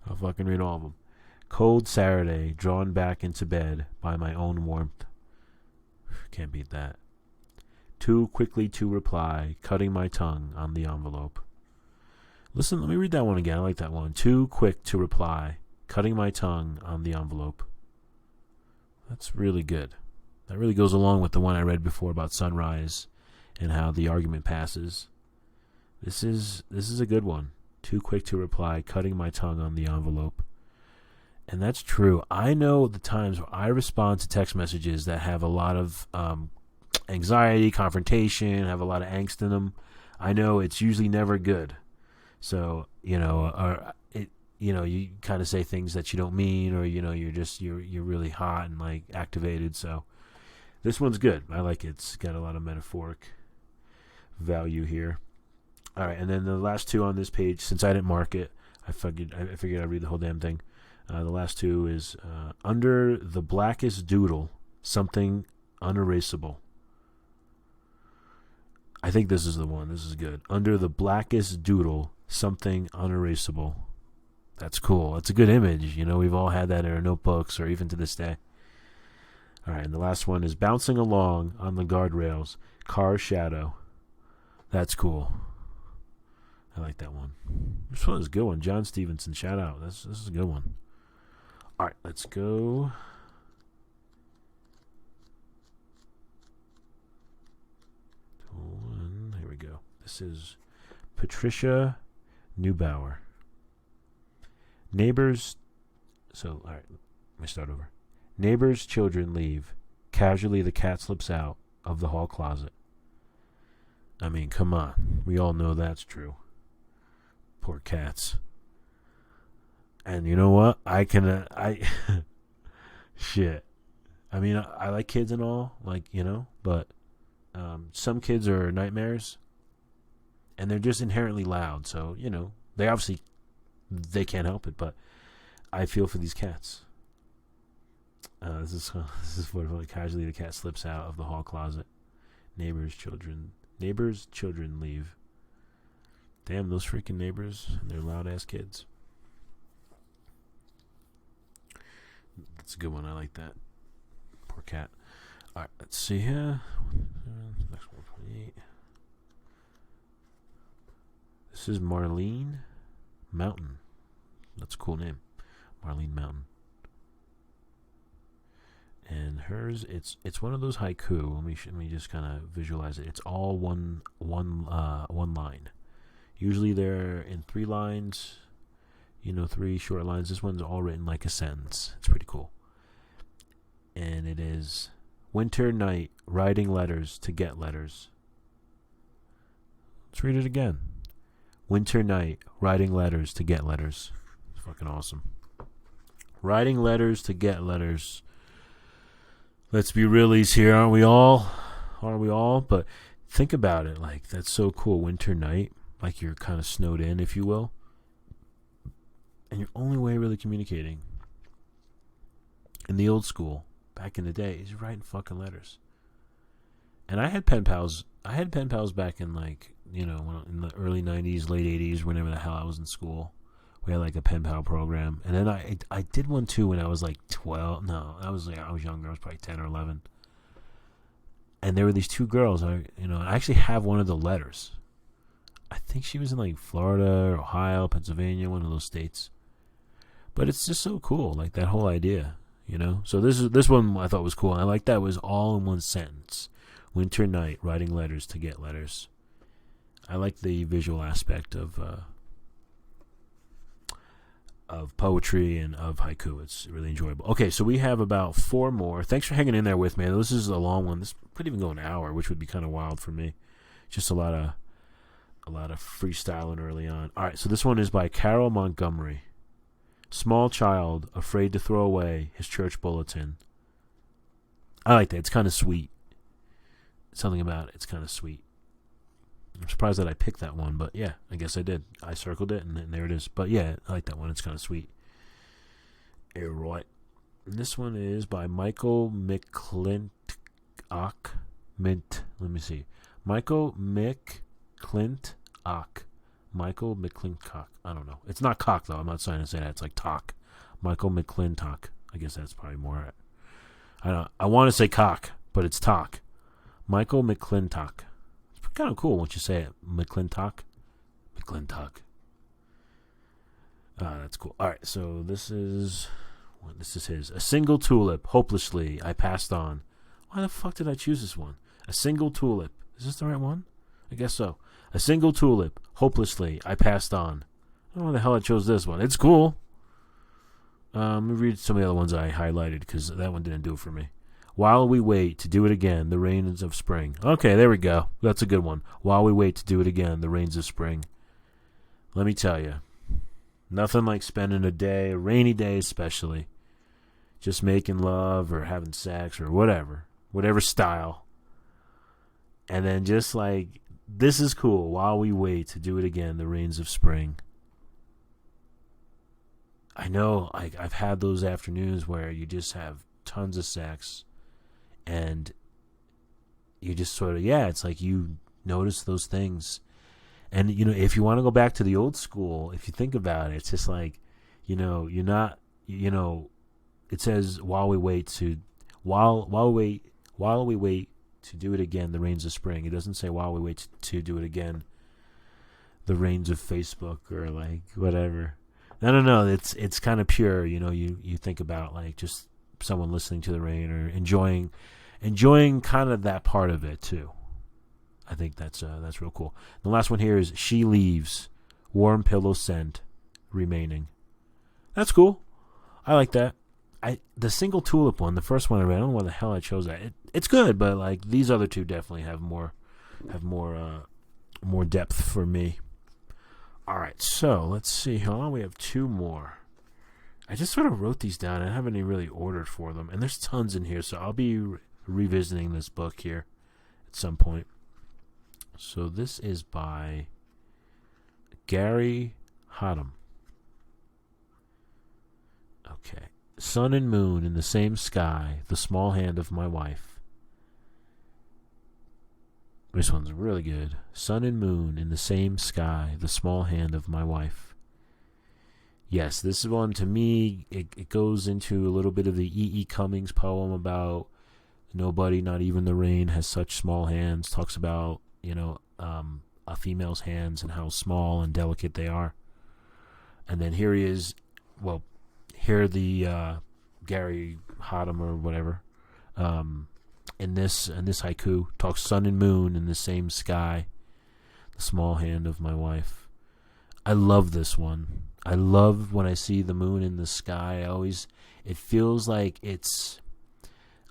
I'll fucking read all of them. Cold Saturday, drawn back into bed by my own warmth. Can't beat that. Too quickly to reply, cutting my tongue on the envelope. Listen, let me read that one again. I like that one. Too quick to reply, cutting my tongue on the envelope. That's really good. That really goes along with the one I read before about sunrise and how the argument passes. This is a good one. Too quick to reply, cutting my tongue on the envelope. And that's true. I know the times where I respond to text messages that have a lot of anxiety, confrontation, have a lot of angst in them. I know it's usually never good. So, you know, you kind of say things that you don't mean, or, you know, you're really hot and like activated. So this one's good. I like it. It's got a lot of metaphoric value here. All right. And then the last two on this page, since I didn't mark it, I figured I'd read the whole damn thing. The last two is Under the Blackest Doodle something unerasable. I think this is the one. This is good. Under the blackest doodle, something unerasable. That's cool. That's a good image. You know, we've all had that in our notebooks or even to this day. All right, and the last one is bouncing along on the guardrails, car shadow. That's cool. I like that one. This one is a good one. John Stevenson, shout out. This is a good one. All right, let's go. Here we go. This is Patricia Neubauer. Neighbors. So, all right, let me start over. Neighbors' children leave. Casually, the cat slips out of the hall closet. I mean, come on. We all know that's true. Poor cats. And you know what? Shit. I mean, I like kids and all, like, you know, but some kids are nightmares, and they're just inherently loud. So, you know, they can't help it, but I feel for these cats. This is what casually the cat slips out of the hall closet. Neighbors' children leave. Damn, those freaking neighbors and their loud ass kids. That's a good one. I like that. Poor cat. All right, let's see here. Next 128. This is Marlene Mountain. That's a cool name. Marlene Mountain. And hers, it's one of those haiku. Let me just kind of visualize it. It's all one line. Usually they're in 3 lines, 3 short lines. This one's all written like a sentence. It's pretty cool. And it is winter night, writing letters to get letters. Let's read it again. Winter night, writing letters to get letters. It's fucking awesome. Writing letters to get letters. Let's be realies here, aren't we all? But think about it, like, that's so cool. Winter night, like you're kind of snowed in, if you will. And your only way of really communicating in the old school, back in the day, is writing fucking letters. And I had pen pals back in, like, in the early 90s, late 80s, whenever the hell I was in school. We had like a pen pal program, and then I did one too when I was like 12. No, I was younger. I was probably 10 or 11. And there were these 2 girls. I actually have one of the letters. I think she was in like Florida, Ohio, Pennsylvania, one of those states. But it's just so cool, like that whole idea, So this one I thought was cool. And I like that it was all in one sentence. Winter night, writing letters to get letters. I like the visual aspect of poetry and of haiku. It's really enjoyable. Okay, so we have about 4 more. Thanks for hanging in there with me. This is a long one. This could even go an hour, which would be kind of wild for me. Just a lot of freestyling early on. All right, so this one is by Carol Montgomery. Small child afraid to throw away his church bulletin. I like that. It's kind of sweet. Something about it. It's kind of sweet. I'm surprised that I picked that one, but yeah, I guess I did. I circled it, and there it is. But yeah, I like that one. It's kind of sweet. All right. And this one is by Michael McClintock. Let me see. Michael McClintock. Michael McClintock. I don't know. It's not cock, though. I'm not trying to say that. It's like talk. Michael McClintock. I guess that's probably more. I want to say cock, but it's talk. Michael McClintock. Kind of cool once you say it. McClintock. That's cool. All right, so this is his. A single tulip, hopelessly, I passed on. Why the fuck did I choose this one? A single tulip. Is this the right one? I guess so. A single tulip, hopelessly, I passed on. I don't know why the hell I chose this one. It's cool. Let me read some of the other ones I highlighted because that one didn't do it for me. While we wait to do it again, the rains of spring. Okay, there we go. That's a good one. While we wait to do it again, the rains of spring. Let me tell you, nothing like spending a rainy day especially, just making love or having sex or whatever style. And then just like, this is cool. While we wait to do it again, the rains of spring. I know, I've had those afternoons where you just have tons of sex. and you just sort of, it's like you notice those things. And, if you want to go back to the old school, if you think about it, it's just like, you're not, it says while we wait to do it again, the rains of spring. It doesn't say while we wait to do it again, the rains of Facebook or like whatever. No. It's kind of pure. You think about like just someone listening to the rain or enjoying kind of that part of it too. I think that's real cool. The last one here is She Leaves, Warm Pillow Scent Remaining. That's cool. I like that. The Single Tulip one, the first one I read, I don't know why the hell I chose that. It's good, but like these other two definitely have more depth for me. All right, so let's see. Hold on, we have two more. I just sort of wrote these down. I haven't even really ordered for them, and there's tons in here, so I'll be revisiting this book here at some point. So this is by Gary Hodam. Okay. Sun and moon in the same sky, the small hand of my wife. This one's really good. Sun and moon in the same sky, the small hand of my wife. Yes, this one to me, it goes into a little bit of the E.E. Cummings poem about nobody, not even the rain, has such small hands. Talks about, a female's hands and how small and delicate they are. And then here he is, here the Gary Hodam or whatever, in this haiku talks sun and moon in the same sky, the small hand of my wife. I love this one. I love when I see the moon in the sky. It feels like it's,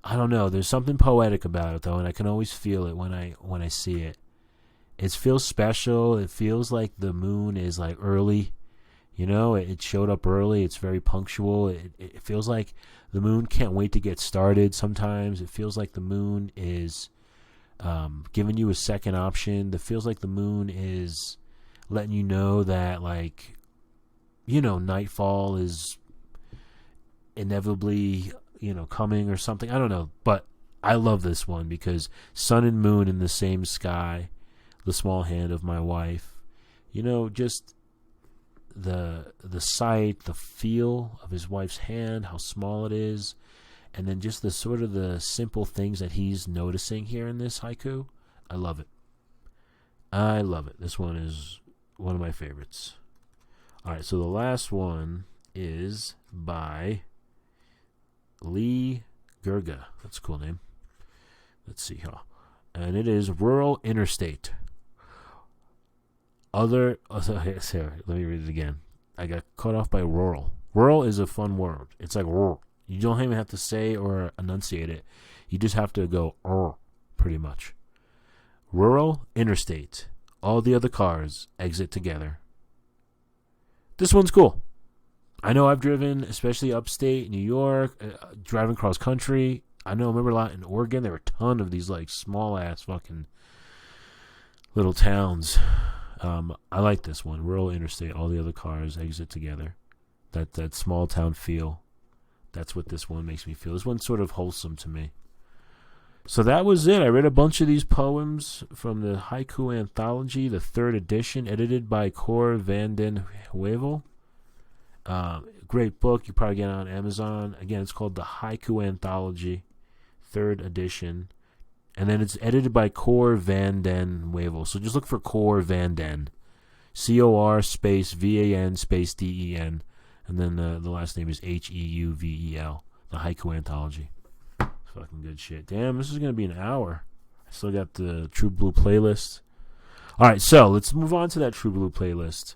I don't know, there's something poetic about it though, and I can always feel it when I see it. It feels special. It feels like the moon is like early. It showed up early. It's very punctual. It feels like the moon can't wait to get started. Sometimes it feels like the moon is giving you a second option. It feels like the moon is letting you know that, like, nightfall is inevitably, coming or something. I don't know. But I love this one because sun and moon in the same sky, the small hand of my wife. Just the sight, the feel of his wife's hand, how small it is, and then just the sort of the simple things that he's noticing here in this haiku. I love it. This one is one of my favorites. All right, so the last one is by Lee Gerga. That's a cool name. Let's see here. And it is Rural Interstate. Sorry, let me read it again. I got caught off by rural. Rural is a fun word. It's like rural. You don't even have to say or enunciate it. You just have to go pretty much. Rural Interstate. All the other cars exit together. This one's cool. I know I've driven, especially upstate New York, driving cross country. Remember a lot in Oregon. There were a ton of these like small ass fucking little towns. I like this one. Rural Interstate. All the other cars exit together. That small town feel. That's what this one makes me feel. This one's sort of wholesome to me. So that was it. I read a bunch of these poems from the Haiku Anthology, the 3rd edition, edited by Cor van den Heuvel. Great book. You probably get it on Amazon. Again, it's called the Haiku Anthology, 3rd edition. And then it's edited by Cor van den Heuvel. So just look for Cor van den. COR space VAN space DEN. And then the last name is HEUVEL. The Haiku Anthology. Fucking good shit. Damn, this is going to be an hour. I still got the True Blue playlist. Alright, so let's move on to that True Blue playlist.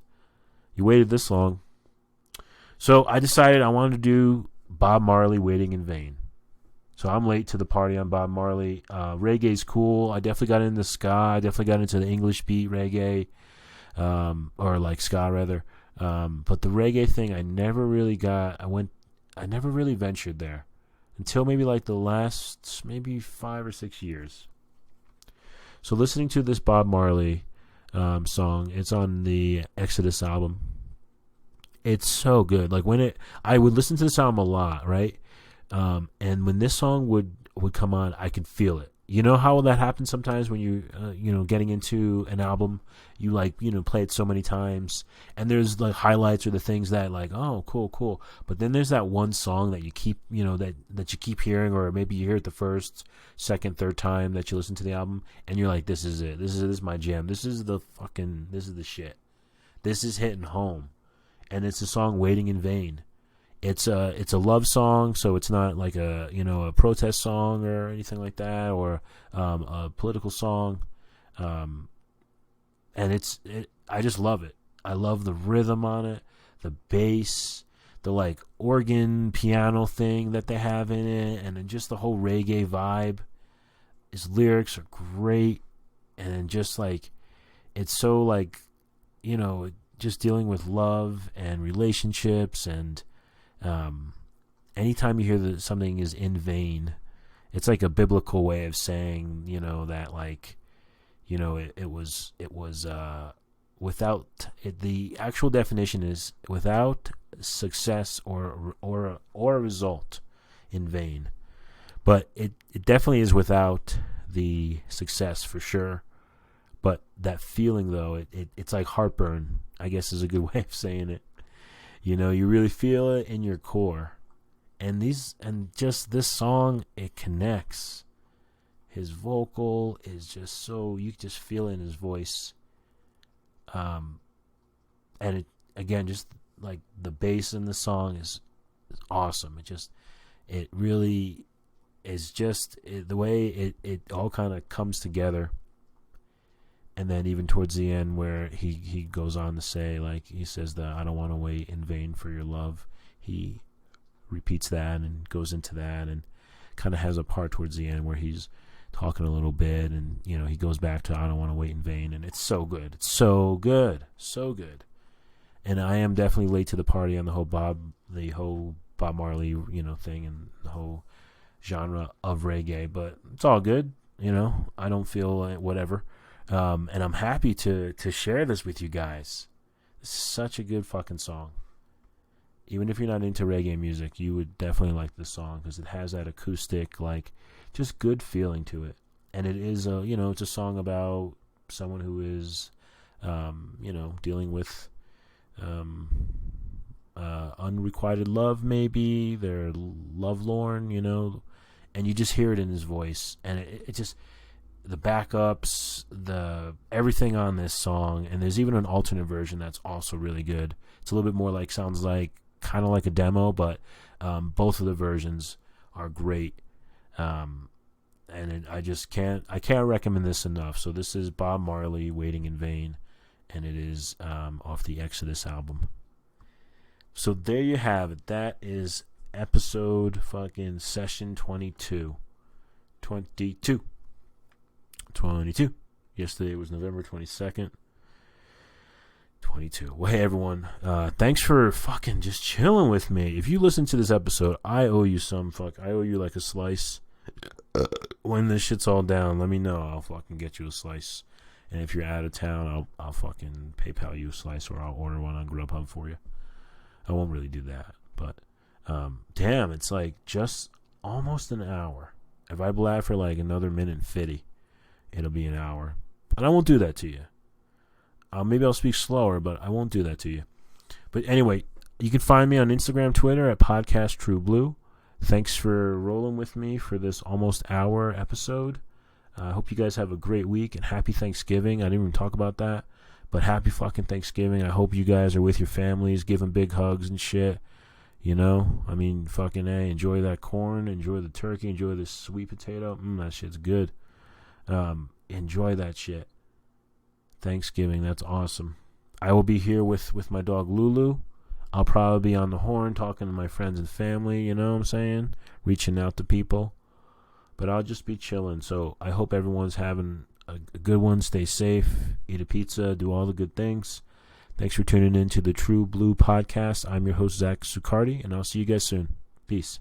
You waited this long. So I decided I wanted to do Bob Marley, Waiting in Vain. So I'm late to the party on Bob Marley. Reggae's cool. I definitely got into ska. I definitely got into the English beat reggae. Or like ska, rather. But the reggae thing, I never really ventured there. Until maybe like the last, maybe 5 or 6 years. So listening to this Bob Marley song, it's on the Exodus album. It's so good. Like I would listen to this album a lot, right? And when this song would would come on, I could feel it. You know how that happens sometimes when you getting into an album, you play it so many times, and there's like highlights or the things that like, oh, cool, but then there's that one song that you keep that you keep hearing, or maybe you hear it the first, second, third time that you listen to the album, and you're like, this is it, this is my jam, this is the shit, this is hitting home, and it's the song "Waiting in Vain." It's a love song, so it's not like a protest song or anything like that, or a political song, and I just love it. I love the rhythm on it, the bass, the like organ piano thing that they have in it, and then just the whole reggae vibe. His lyrics are great, and then just like it's so like just dealing with love and relationships, and anytime you hear that something is in vain, it's like a biblical way of saying, that like, it was without it, the actual definition is without success or a result, in vain. But it definitely is without the success for sure. But that feeling though, it's like heartburn, I guess is a good way of saying it. You really feel it in your core. And just this song, it connects. His vocal is just so, you just feel it in his voice. And it, again, just like the bass in the song is awesome. It really is just the way it all kind of comes together. And then even towards the end where he goes on to say, like, he says that I don't want to wait in vain for your love. He repeats that and goes into that, and kind of has a part towards the end where he's talking a little bit, and he goes back to I don't want to wait in vain, and it's so good. It's so good. So good. And I am definitely late to the party on the whole Bob Marley, thing, and the whole genre of reggae, but it's all good. I don't feel like whatever. And I'm happy to share this with you guys. This is such a good fucking song. Even if you're not into reggae music, you would definitely like this song because it has that acoustic, like, just good feeling to it. And it is it's a song about someone who is, dealing with unrequited love, maybe. They're lovelorn, and you just hear it in his voice, and it just, the backups, the everything on this song, and there's even an alternate version that's also really good. It's a little bit more like, sounds like kind of like a demo, but both of the versions are great. And I can't recommend this enough. So this is Bob Marley, "Waiting in Vain," and it is off the Exodus album. So there you have it. That is episode fucking session 22. 22. Yesterday was November 22nd. 22. Well, hey everyone. Thanks for fucking just chilling with me. If you listen to this episode, I owe you some I owe you like a slice. When this shit's all down, let me know. I'll fucking get you a slice. And if you're out of town, I'll fucking PayPal you a slice, or I'll order one on Grubhub for you. I won't really do that, but damn, it's like just almost an hour. If I blab for like another minute and 50, it'll be an hour. But I won't do that to you. Maybe I'll speak slower, but I won't do that to you. But anyway, you can find me on Instagram, Twitter at Podcast True Blue. Thanks for rolling with me for this almost hour episode. I hope you guys have a great week, and happy Thanksgiving. I didn't even talk about that, but happy fucking Thanksgiving. I hope you guys are with your families, giving big hugs and shit. I mean, fucking A, enjoy that corn, enjoy the turkey, enjoy the sweet potato. That shit's good. Enjoy that shit. Thanksgiving, that's awesome. I will be here with my dog Lulu. I'll probably be on the horn talking to my friends and family, you know what I'm saying? Reaching out to people. But I'll just be chilling. So I hope everyone's having a good one. Stay safe. Eat a pizza. Do all the good things. Thanks for tuning in to the True Blue Podcast. I'm your host, Zach Succardi, and I'll see you guys soon. Peace.